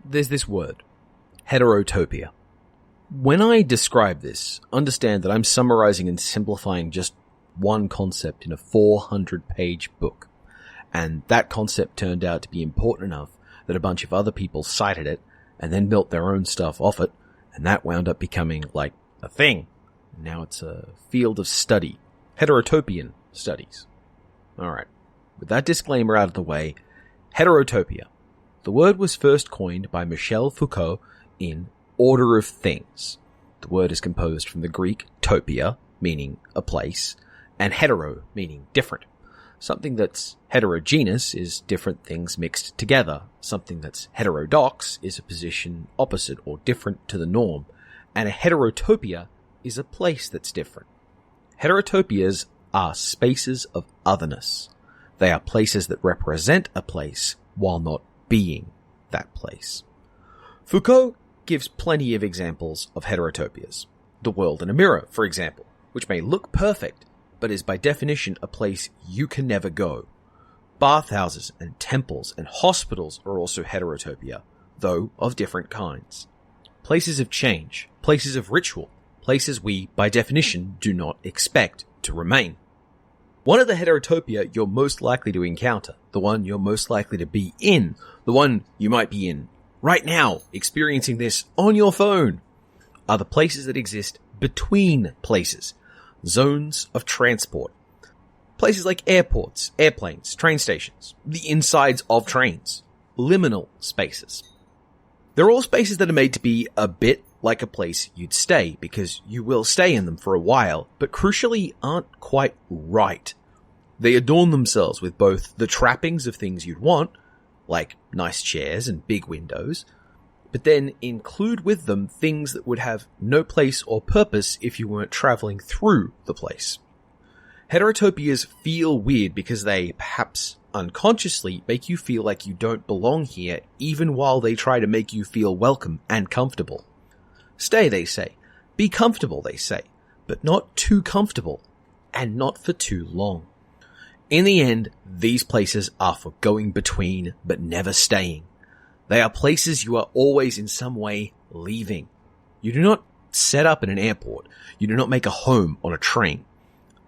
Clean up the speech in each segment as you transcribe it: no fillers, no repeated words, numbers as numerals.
there's this word, Heterotopia. When I describe this, understand that I'm summarizing and simplifying just one concept in a 400-page book. And that concept turned out to be important enough that a bunch of other people cited it and then built their own stuff off it, and that wound up becoming, like, a thing. Now it's a field of study. Heterotopian studies. Alright. With that disclaimer out of the way, Heterotopia. The word was first coined by Michel Foucault in Order of Things. The word is composed from the Greek topia, meaning a place, and hetero, meaning different. Something that's heterogeneous is different things mixed together. Something that's heterodox is a position opposite or different to the norm. And a heterotopia is a place that's different. Heterotopias are spaces of otherness. They are places that represent a place while not being that place. Foucault gives plenty of examples of heterotopias. The world in a mirror, for example, which may look perfect, but is by definition a place you can never go. Bathhouses and temples and hospitals are also heterotopia, though of different kinds. Places of change, places of ritual, places we, by definition, do not expect to remain. One of the heterotopia you're most likely to encounter, the one you're most likely to be in, the one you might be in right now, experiencing this on your phone, are the places that exist between places, zones of transport. Places like airports, airplanes, train stations, the insides of trains, liminal spaces. They're all spaces that are made to be a bit like a place you'd stay, because you will stay in them for a while, but crucially aren't quite right. They adorn themselves with both the trappings of things you'd want, like nice chairs and big windows, but then include with them things that would have no place or purpose if you weren't traveling through the place. Heterotopias feel weird because they, perhaps unconsciously, make you feel like you don't belong here, even while they try to make you feel welcome and comfortable. Stay, they say. Be comfortable, they say, but not too comfortable, and not for too long. In the end, these places are for going between, but never staying. They are places you are always in some way leaving. You do not set up in an airport. You do not make a home on a train.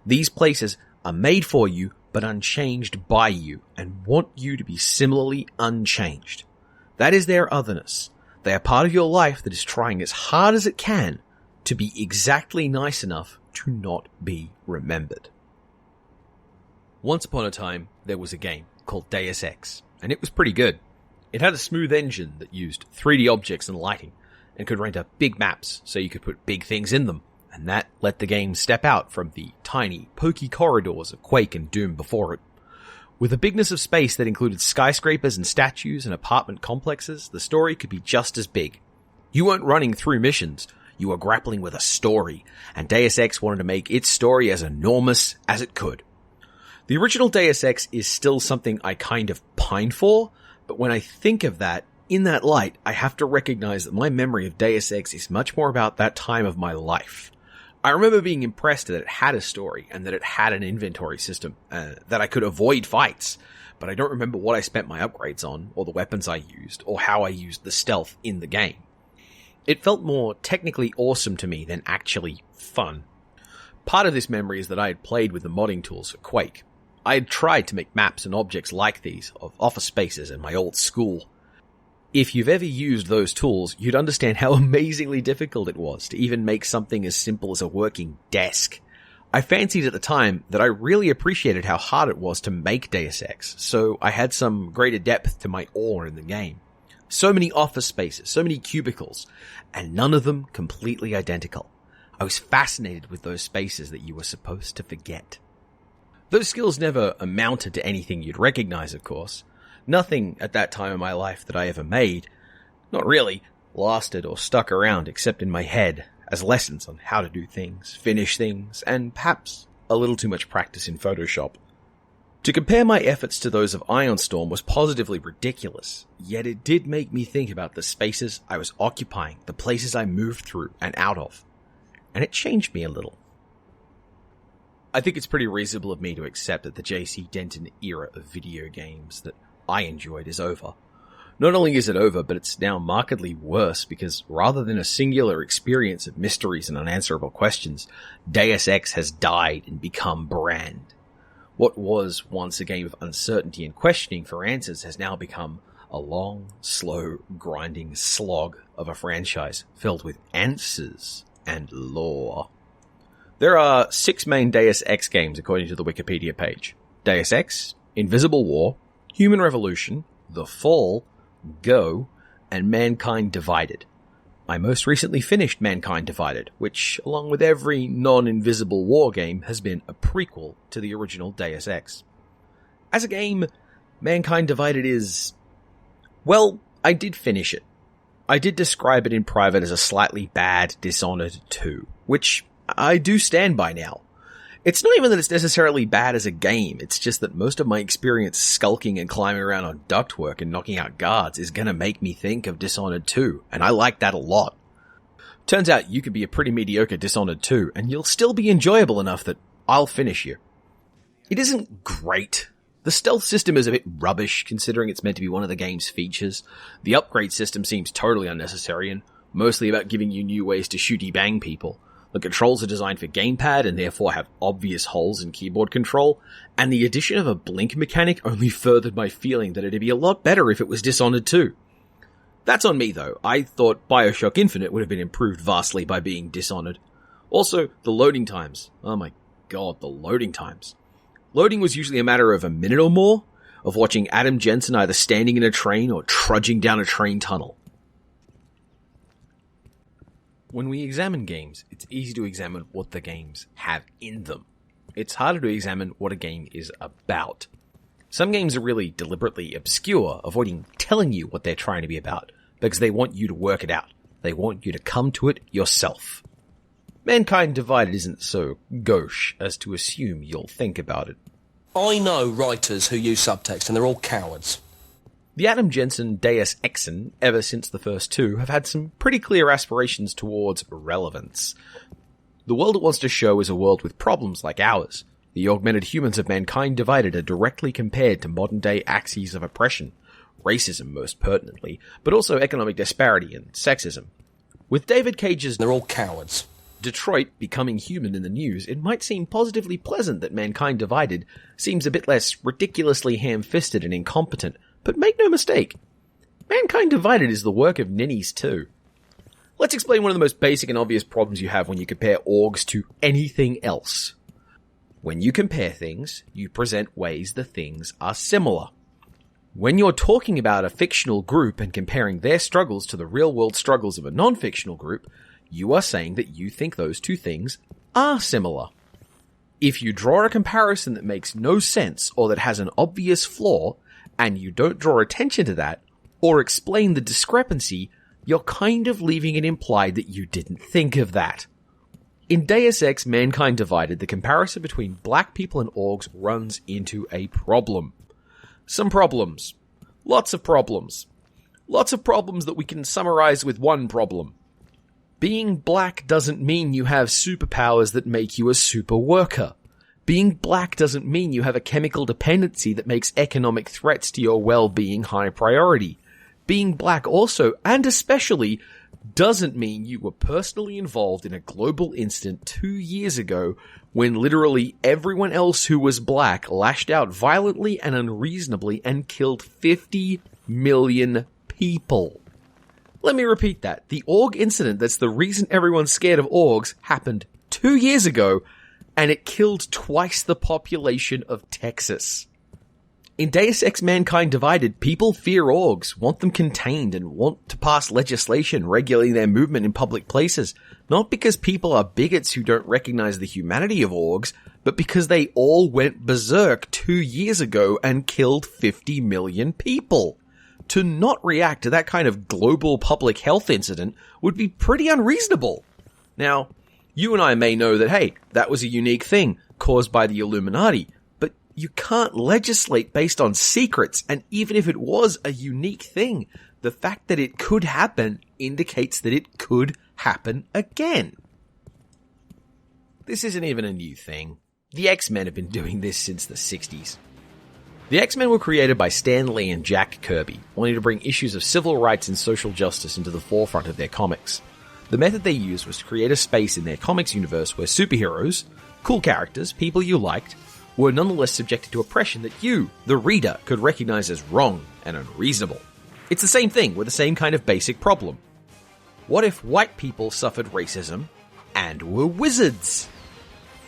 These places are made for you, but unchanged by you, and want you to be similarly unchanged. That is their otherness. They are part of your life that is trying as hard as it can to be exactly nice enough to not be remembered. Once upon a time, there was a game called Deus Ex, and it was pretty good. It had a smooth engine that used 3D objects and lighting, and could render big maps so you could put big things in them, and that let the game step out from the tiny, pokey corridors of Quake and Doom before it. With a bigness of space that included skyscrapers and statues and apartment complexes, the story could be just as big. You weren't running through missions, you were grappling with a story, and Deus Ex wanted to make its story as enormous as it could. The original Deus Ex is still something I kind of pine for, but when I think of that, in that light, I have to recognize that my memory of Deus Ex is much more about that time of my life. I remember being impressed that it had a story and that it had an inventory system, that I could avoid fights, but I don't remember what I spent my upgrades on, or the weapons I used, or how I used the stealth in the game. It felt more technically awesome to me than actually fun. Part of this memory is that I had played with the modding tools for Quake. I had tried to make maps and objects like these of office spaces in my old school. If you've ever used those tools, you'd understand how amazingly difficult it was to even make something as simple as a working desk. I fancied at the time that I really appreciated how hard it was to make Deus Ex, so I had some greater depth to my awe in the game. So many office spaces, so many cubicles, and none of them completely identical. I was fascinated with those spaces that you were supposed to forget. Those skills never amounted to anything you'd recognize, of course. Nothing at that time in my life that I ever made, not really, lasted or stuck around except in my head as lessons on how to do things, finish things, and perhaps a little too much practice in Photoshop. To compare my efforts to those of Ironstorm was positively ridiculous, yet it did make me think about the spaces I was occupying, the places I moved through and out of, and it changed me a little. I think it's pretty reasonable of me to accept that the J.C. Denton era of video games that I enjoyed is over. Not only is it over, but it's now markedly worse because rather than a singular experience of mysteries and unanswerable questions, Deus Ex has died and become bland. What was once a game of uncertainty and questioning for answers has now become a long, slow, grinding slog of a franchise filled with answers and lore. There are 6 main Deus Ex games according to the Wikipedia page. Deus Ex, Invisible War, Human Revolution, The Fall, Go, and Mankind Divided. I most recently finished Mankind Divided, which, along with every non-Invisible War game, has been a prequel to the original Deus Ex. As a game, Mankind Divided is... well, I did finish it. I did describe it in private as a slightly bad Dishonored 2, which I do stand by now. It's not even that it's necessarily bad as a game, it's just that most of my experience skulking and climbing around on ductwork and knocking out guards is gonna make me think of Dishonored 2, and I like that a lot. Turns out you could be a pretty mediocre Dishonored 2, and you'll still be enjoyable enough that I'll finish you. It isn't great. The stealth system is a bit rubbish, considering it's meant to be one of the game's features. The upgrade system seems totally unnecessary, and mostly about giving you new ways to shooty-bang people. The controls are designed for gamepad and therefore have obvious holes in keyboard control, and the addition of a blink mechanic only furthered my feeling that it'd be a lot better if it was Dishonored 2. That's on me though. I thought Bioshock Infinite would have been improved vastly by being Dishonored. Also, the loading times. Oh my god, the loading times. Loading was usually a matter of a minute or more, of watching Adam Jensen either standing in a train or trudging down a train tunnel. When we examine games, it's easy to examine what the games have in them. It's harder to examine what a game is about. Some games are really deliberately obscure, avoiding telling you what they're trying to be about, because they want you to work it out. They want you to come to it yourself. Mankind Divided isn't so gauche as to assume you'll think about it. I know writers who use subtext, and they're all cowards. The Adam Jensen Deus Exen, ever since the first 2, have had some pretty clear aspirations towards relevance. The world it wants to show is a world with problems like ours. The augmented humans of Mankind Divided are directly compared to modern-day axes of oppression, racism most pertinently, but also economic disparity and sexism. With David Cage's They're all cowards. Detroit becoming human in the news, it might seem positively pleasant that Mankind Divided seems a bit less ridiculously ham-fisted and incompetent. But make no mistake, Mankind Divided is the work of ninnies too. Let's explain one of the most basic and obvious problems you have when you compare orgs to anything else. When you compare things, you present ways the things are similar. When you're talking about a fictional group and comparing their struggles to the real-world struggles of a non-fictional group, you are saying that you think those two things are similar. If you draw a comparison that makes no sense or that has an obvious flaw, and you don't draw attention to that, or explain the discrepancy, you're kind of leaving it implied that you didn't think of that. In Deus Ex Mankind Divided, the comparison between black people and orgs runs into a problem. Some problems. Lots of problems. Lots of problems that we can summarize with one problem. Being black doesn't mean you have superpowers that make you a super worker. Being black doesn't mean you have a chemical dependency that makes economic threats to your well-being high priority. Being black also, and especially, doesn't mean you were personally involved in a global incident 2 years ago when literally everyone else who was black lashed out violently and unreasonably and killed 50 million people. Let me repeat that. The org incident that's the reason everyone's scared of orgs happened 2 years ago, and it killed twice the population of Texas. In Deus Ex Mankind Divided, people fear orgs, want them contained, and want to pass legislation regulating their movement in public places, not because people are bigots who don't recognize the humanity of orgs, but because they all went berserk 2 years ago and killed 50 million people. To not react to that kind of global public health incident would be pretty unreasonable. Now, you and I may know that, hey, that was a unique thing caused by the Illuminati, but you can't legislate based on secrets, and even if it was a unique thing, the fact that it could happen indicates that it could happen again. This isn't even a new thing. The X-Men have been doing this since the 60s. The X-Men were created by Stan Lee and Jack Kirby, wanting to bring issues of civil rights and social justice into the forefront of their comics. The method they used was to create a space in their comics universe where superheroes, cool characters, people you liked, were nonetheless subjected to oppression that you, the reader, could recognize as wrong and unreasonable. It's the same thing with the same kind of basic problem. What if white people suffered racism and were wizards?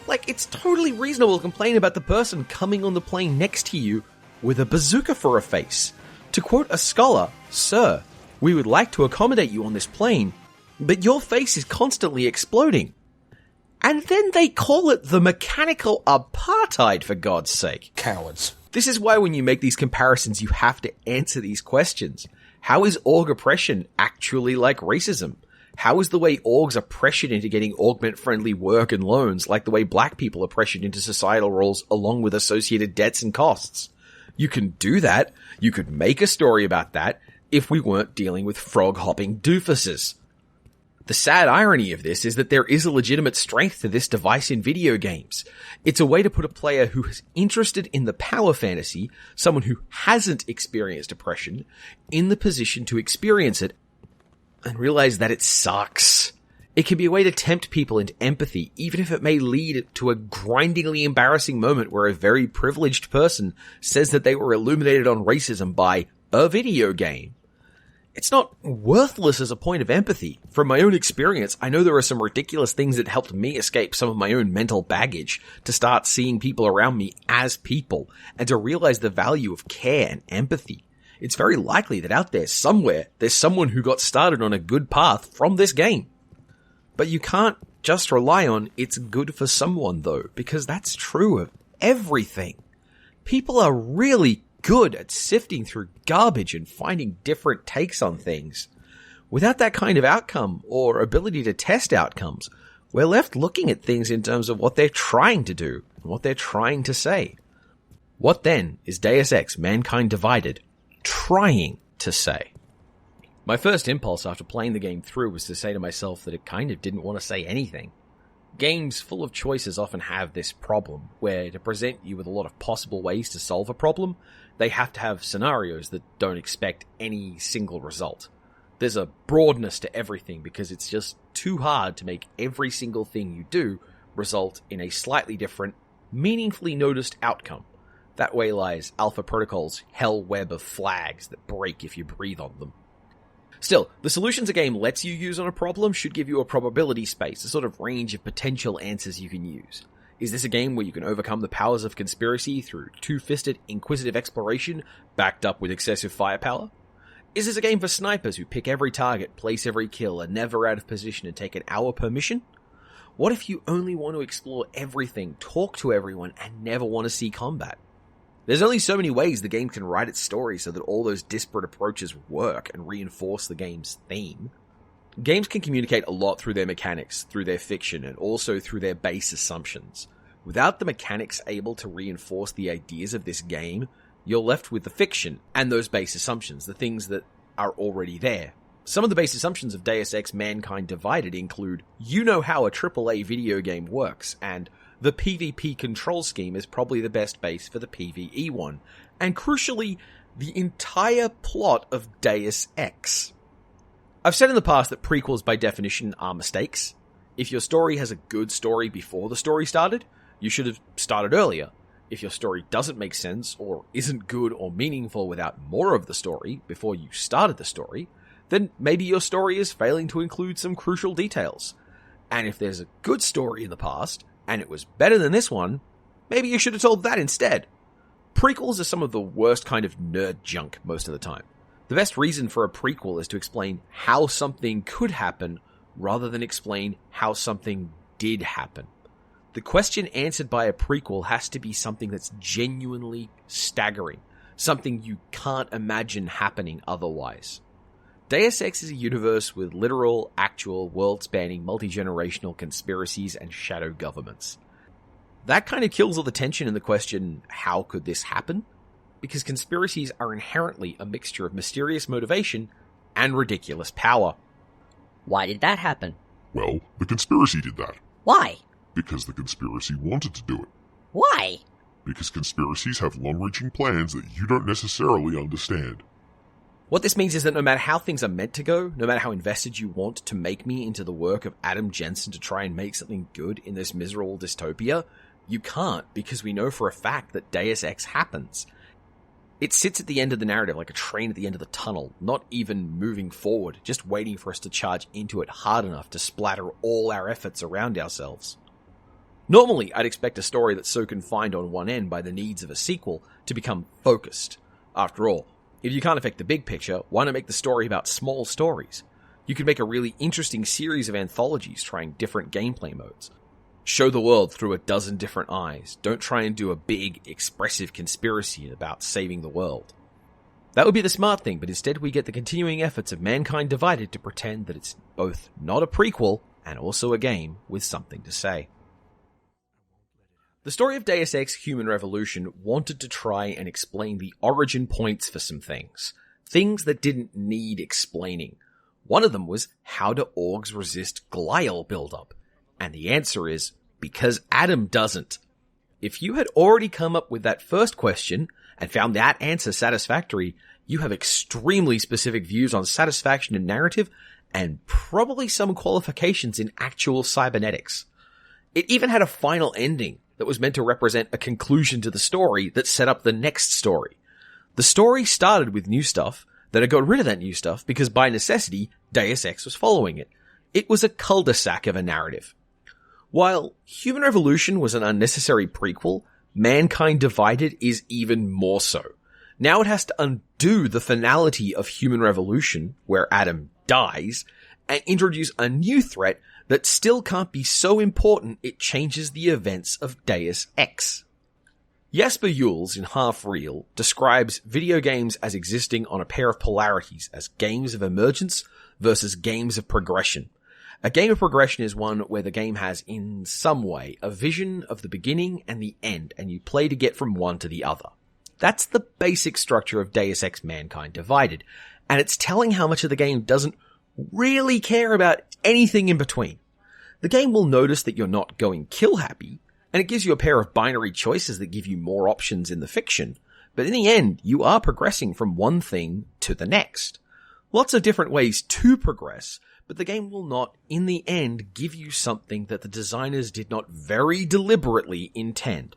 Like, it's totally reasonable to complain about the person coming on the plane next to you with a bazooka for a face. To quote a scholar, "Sir, we would like to accommodate you on this plane, but your face is constantly exploding." And then they call it the mechanical apartheid, for God's sake. Cowards. This is why when you make these comparisons, you have to answer these questions. How is org oppression actually like racism? How is the way orgs are pressured into getting augment-friendly work and loans like the way black people are pressured into societal roles along with associated debts and costs? You can do that. You could make a story about that if we weren't dealing with frog-hopping doofuses. The sad irony of this is that there is a legitimate strength to this device in video games. It's a way to put a player who is interested in the power fantasy, someone who hasn't experienced oppression, in the position to experience it and realize that it sucks. It can be a way to tempt people into empathy, even if it may lead to a grindingly embarrassing moment where a very privileged person says that they were illuminated on racism by a video game. It's not worthless as a point of empathy. From my own experience, I know there are some ridiculous things that helped me escape some of my own mental baggage to start seeing people around me as people and to realize the value of care and empathy. It's very likely that out there somewhere, there's someone who got started on a good path from this game. But you can't just rely on it's good for someone though, because that's true of everything. People are really good at sifting through garbage and finding different takes on things. Without that kind of outcome or ability to test outcomes, we're left looking at things in terms of what they're trying to do and what they're trying to say. What then is Deus Ex Mankind Divided trying to say? My first impulse after playing the game through was to say to myself that it kind of didn't want to say anything. Games full of choices often have this problem, where to present you with a lot of possible ways to solve a problem, they have to have scenarios that don't expect any single result. There's a broadness to everything because it's just too hard to make every single thing you do result in a slightly different, meaningfully noticed outcome. That way lies Alpha Protocol's hell web of flags that break if you breathe on them. Still, the solutions a game lets you use on a problem should give you a probability space, a sort of range of potential answers you can use. Is this a game where you can overcome the powers of conspiracy through two-fisted, inquisitive exploration backed up with excessive firepower? Is this a game for snipers who pick every target, place every kill, are never out of position and take an hour per mission? What if you only want to explore everything, talk to everyone, and never want to see combat? There's only so many ways the game can write its story so that all those disparate approaches work and reinforce the game's theme. Games can communicate a lot through their mechanics, through their fiction, and also through their base assumptions. Without the mechanics able to reinforce the ideas of this game, you're left with the fiction and those base assumptions, the things that are already there. Some of the base assumptions of Deus Ex Mankind Divided include, you know how a AAA video game works, and the PvP control scheme is probably the best base for the PvE one, and crucially, the entire plot of Deus Ex. I've said in the past that prequels by definition are mistakes. If your story has a good story before the story started, you should have started earlier. If your story doesn't make sense, or isn't good or meaningful without more of the story before you started the story, then maybe your story is failing to include some crucial details. And if there's a good story in the past, and it was better than this one, maybe you should have told that instead. Prequels are some of the worst kind of nerd junk most of the time. The best reason for a prequel is to explain how something could happen rather than explain how something did happen. The question answered by a prequel has to be something that's genuinely staggering, something you can't imagine happening otherwise. Deus Ex is a universe with literal, actual, world-spanning, multi-generational conspiracies and shadow governments. That kind of kills all the tension in the question, how could this happen? Because conspiracies are inherently a mixture of mysterious motivation and ridiculous power. Why did that happen? Well, the conspiracy did that. Why? Because the conspiracy wanted to do it. Why? because conspiracies have long-reaching plans that you don't necessarily understand. What this means is that no matter how things are meant to go, no matter how invested you want to make me into the work of Adam Jensen to try and make something good in this miserable dystopia, you can't, because we know for a fact that Deus Ex happens. It sits at the end of the narrative like a train at the end of the tunnel, not even moving forward, just waiting for us to charge into it hard enough to splatter all our efforts around ourselves. Normally, I'd expect a story that's so confined on one end by the needs of a sequel to become focused. After all, if you can't affect the big picture, why not make the story about small stories? You could make a really interesting series of anthologies trying different gameplay modes. Show the world through a dozen different eyes. Don't try and do a big, expressive conspiracy about saving the world. That would be the smart thing, but instead we get the continuing efforts of Mankind Divided to pretend that it's both not a prequel and also a game with something to say. The story of Deus Ex Human Revolution wanted to try and explain the origin points for some things. Things that didn't need explaining. One of them was, how do orgs resist glial buildup? And the answer is, because Adam doesn't. If you had already come up with that first question and found that answer satisfactory, you have extremely specific views on satisfaction in narrative and probably some qualifications in actual cybernetics. It even had a final ending that was meant to represent a conclusion to the story that set up the next story. The story started with new stuff, then it got rid of that new stuff because by necessity, Deus Ex was following it. It was a cul-de-sac of a narrative. While Human Revolution was an unnecessary prequel, Mankind Divided is even more so. Now it has to undo the finality of Human Revolution, where Adam dies, and introduce a new threat that still can't be so important it changes the events of Deus Ex. Jasper Jules in Half Real describes video games as existing on a pair of polarities as games of emergence versus games of progression. A game of progression is one where the game has, in some way, a vision of the beginning and the end, and you play to get from one to the other. That's the basic structure of Deus Ex Mankind Divided, and it's telling how much of the game doesn't really care about anything in between. The game will notice that you're not going kill happy, and it gives you a pair of binary choices that give you more options in the fiction, but in the end, you are progressing from one thing to the next. Lots of different ways to progress, but the game will not, in the end, give you something that the designers did not very deliberately intend.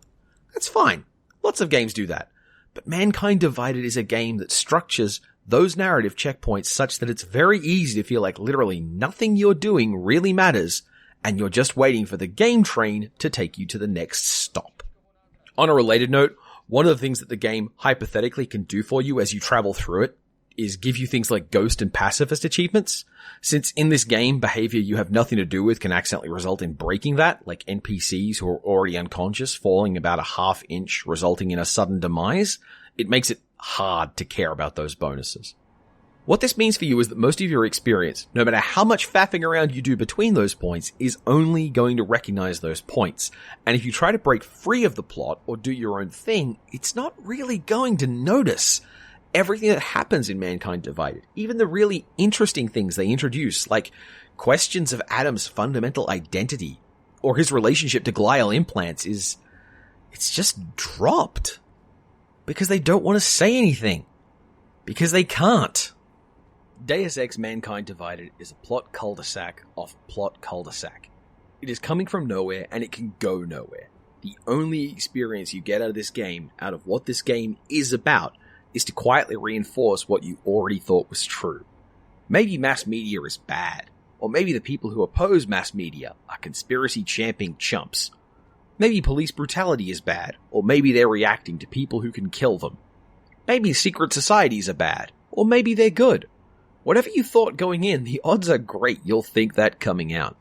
That's fine. Lots of games do that. But Mankind Divided is a game that structures those narrative checkpoints such that it's very easy to feel like literally nothing you're doing really matters, and you're just waiting for the game train to take you to the next stop. On a related note, one of the things that the game hypothetically can do for you as you travel through it is give you things like ghost and pacifist achievements. Since in this game, behavior you have nothing to do with can accidentally result in breaking that, like NPCs who are already unconscious falling about a half inch, resulting in a sudden demise, it makes it hard to care about those bonuses. What this means for you is that most of your experience, no matter how much faffing around you do between those points, is only going to recognize those points. And if you try to break free of the plot or do your own thing, it's not really going to notice everything that happens in Mankind Divided. Even the really interesting things they introduce, like questions of Adam's fundamental identity or his relationship to glial implants, it's just dropped. Because they don't want to say anything. Because they can't. Deus Ex Mankind Divided is a plot cul-de-sac off plot cul-de-sac. It is coming from nowhere and it can go nowhere. The only experience you get out of this game, out of what this game is about, is to quietly reinforce what you already thought was true. Maybe mass media is bad, or maybe the people who oppose mass media are conspiracy-champing chumps. Maybe police brutality is bad, or maybe they're reacting to people who can kill them. Maybe secret societies are bad, or maybe they're good. Whatever you thought going in, the odds are great you'll think that coming out.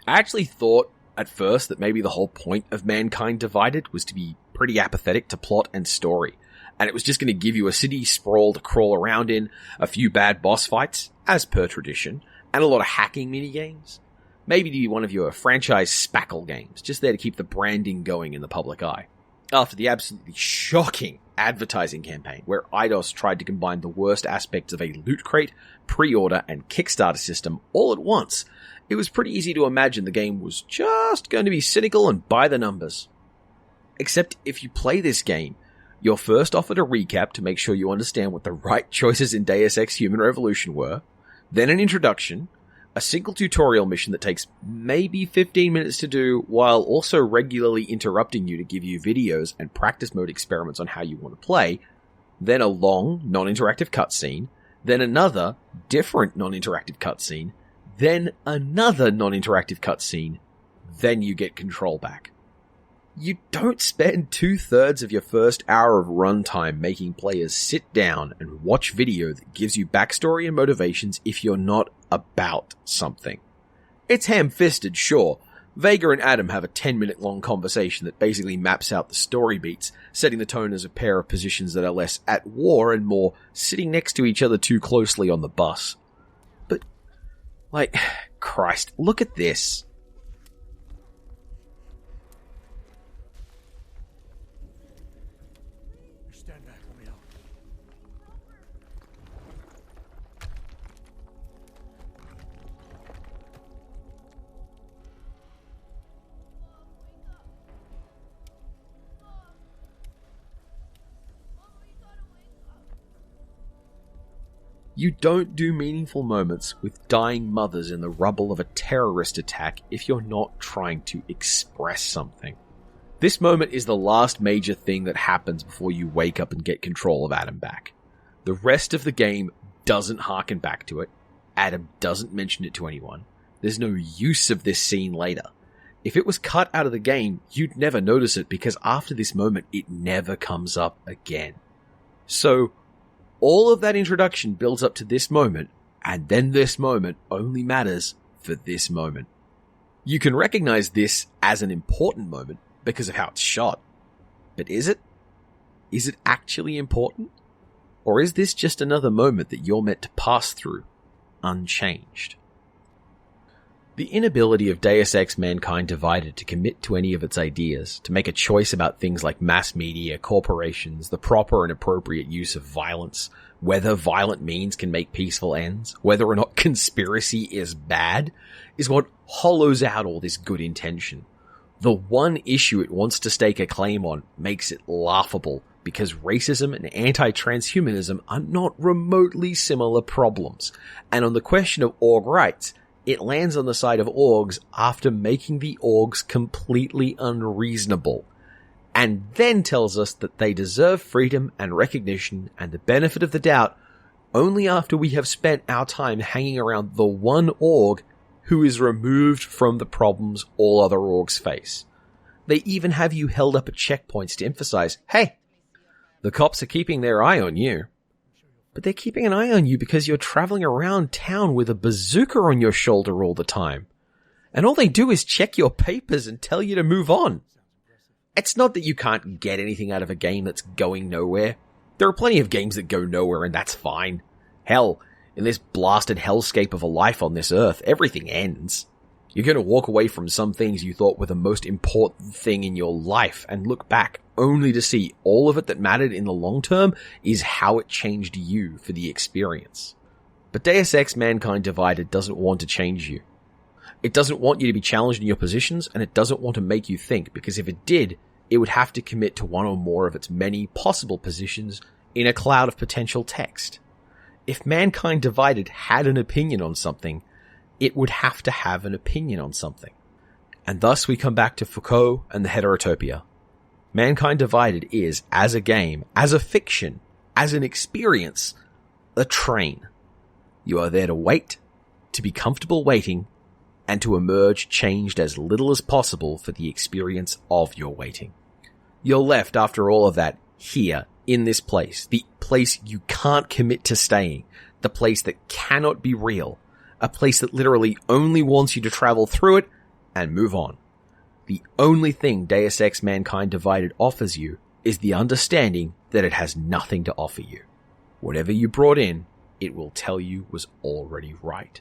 I actually thought at first that maybe the whole point of Mankind Divided was to be pretty apathetic to plot and story, and it was just going to give you a city sprawl to crawl around in, a few bad boss fights, as per tradition, and a lot of hacking minigames. Maybe to be one of your franchise spackle games, just there to keep the branding going in the public eye. After the absolutely shocking advertising campaign where Eidos tried to combine the worst aspects of a loot crate, pre-order, and Kickstarter system all at once, it was pretty easy to imagine the game was just going to be cynical and by the numbers. Except if you play this game, you're first offered a recap to make sure you understand what the right choices in Deus Ex Human Revolution were, then an introduction, a single tutorial mission that takes maybe 15 minutes to do while also regularly interrupting you to give you videos and practice mode experiments on how you want to play, then a long, non-interactive cutscene, then another, different non-interactive cutscene, then another non-interactive cutscene, then you get control back. You don't spend 2/3 of your first hour of runtime making players sit down and watch video that gives you backstory and motivations if you're not about something. It's ham-fisted, sure. Vega and Adam have a 10-minute long conversation that basically maps out the story beats, setting the tone as a pair of positions that are less at war and more sitting next to each other too closely on the bus. But, Christ, look at this. Stand back, let me help. You don't do meaningful moments with dying mothers in the rubble of a terrorist attack if you're not trying to express something. This moment is the last major thing that happens before you wake up and get control of Adam back. The rest of the game doesn't harken back to it. Adam doesn't mention it to anyone. There's no use of this scene later. If it was cut out of the game, you'd never notice it because after this moment, it never comes up again. So, all of that introduction builds up to this moment, and then this moment only matters for this moment. You can recognize this as an important moment because of how it's shot. But is it? Is it actually important? Or is this just another moment that you're meant to pass through, unchanged? The inability of Deus Ex Mankind Divided to commit to any of its ideas, to make a choice about things like mass media, corporations, the proper and appropriate use of violence, whether violent means can make peaceful ends, whether or not conspiracy is bad, is what hollows out all this good intention. The one issue it wants to stake a claim on makes it laughable, because racism and anti-transhumanism are not remotely similar problems. And on the question of org rights, it lands on the side of orgs after making the orgs completely unreasonable, and then tells us that they deserve freedom and recognition and the benefit of the doubt only after we have spent our time hanging around the one org who is removed from the problems all other orgs face. They even have you held up at checkpoints to emphasize, hey, the cops are keeping their eye on you. But they're keeping an eye on you because you're traveling around town with a bazooka on your shoulder all the time. And all they do is check your papers and tell you to move on. It's not that you can't get anything out of a game that's going nowhere. There are plenty of games that go nowhere and that's fine. Hell, in this blasted hellscape of a life on this earth, everything ends. You're going to walk away from some things you thought were the most important thing in your life and look back only to see all of it that mattered in the long term is how it changed you for the experience. But Deus Ex Mankind Divided doesn't want to change you. It doesn't want you to be challenged in your positions, and it doesn't want to make you think, because if it did, it would have to commit to one or more of its many possible positions in a cloud of potential text. If Mankind Divided had an opinion on something, it would have to have an opinion on something. And thus we come back to Foucault and the Heterotopia. Mankind Divided is, as a game, as a fiction, as an experience, a train. You are there to wait, to be comfortable waiting, and to emerge changed as little as possible for the experience of your waiting. You're left, after all of that, here, in this place, the place you can't commit to staying, the place that cannot be real, a place that literally only wants you to travel through it and move on. The only thing Deus Ex Mankind Divided offers you is the understanding that it has nothing to offer you. Whatever you brought in, it will tell you was already right.